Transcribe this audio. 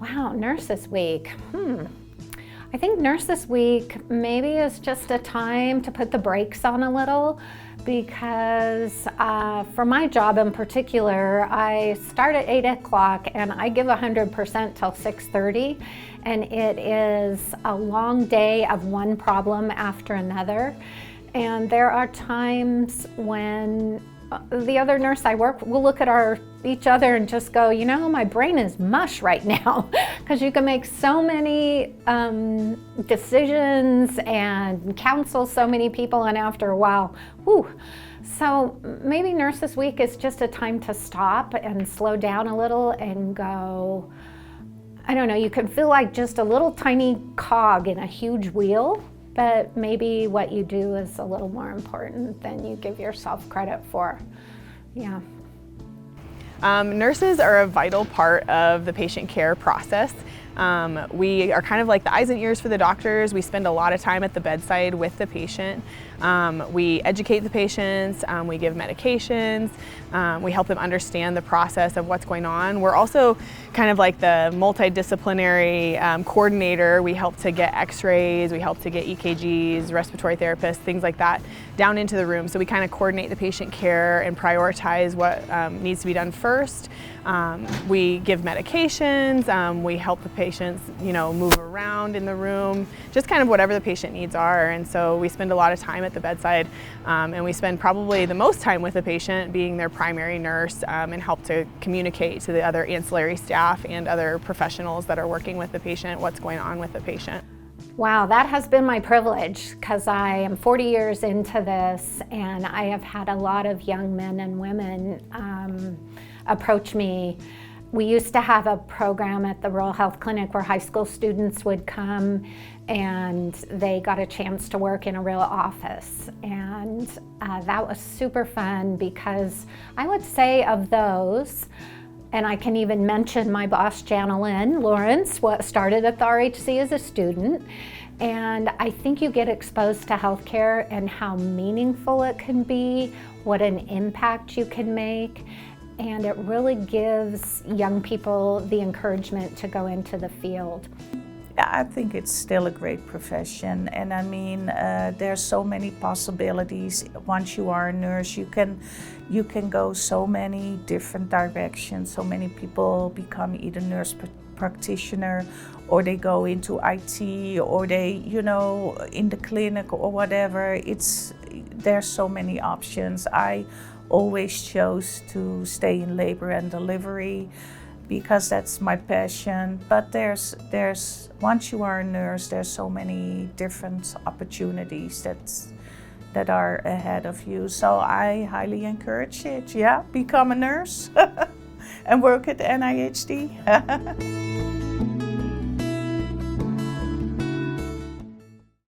Wow, Nurses Week. I think Nurses Week maybe is just a time to put the brakes on a little, because for my job in particular, I start at 8 o'clock and I give 100% till 6:30, and it is a long day of one problem after another. And there are times when the other nurse I work will look at each other and just go, you know, my brain is mush right now, because you can make so many decisions and counsel so many people, and after a while, whew. So maybe Nurses Week is just a time to stop and slow down a little and go, I don't know, you can feel like just a little tiny cog in a huge wheel, but maybe what you do is a little more important than you give yourself credit for. Yeah. Nurses are a vital part of the patient care process. We are kind of like the eyes and ears for the doctors. We spend a lot of time at the bedside with the patient. We educate the patients, we give medications, we help them understand the process of what's going on. We're also kind of like the multidisciplinary coordinator. We help to get x-rays, we help to get EKGs, respiratory therapists, things like that down into the room. So we kind of coordinate the patient care and prioritize what needs to be done first. We give medications, we help the patients, you know, move around in the room, just kind of whatever the patient needs are. And so we spend a lot of time at the bedside, and we spend probably the most time with the patient being their primary nurse, and help to communicate to the other ancillary staff and other professionals that are working with the patient what's going on with the patient. Wow, that has been my privilege, because I am 40 years into this, and I have had a lot of young men and women approach me. We used to have a program at the Rural Health Clinic where high school students would come and they got a chance to work in a real office. And that was super fun, because I would say of those, and I can even mention my boss, Janelyn Lawrence, what started at the RHC as a student. And I think you get exposed to healthcare and how meaningful it can be, what an impact you can make. And it really gives young people the encouragement to go into the field. I think it's still a great profession, and I mean, there's so many possibilities. Once you are a nurse, you can go so many different directions. So many people become either nurse practitioner, or they go into IT, or they, you know, in the clinic or whatever. There's so many options. I always chose to stay in labor and delivery, because that's my passion. But there's once you are a nurse, there's so many different opportunities that are ahead of you. So I highly encourage it. Yeah, become a nurse and work at NIHD.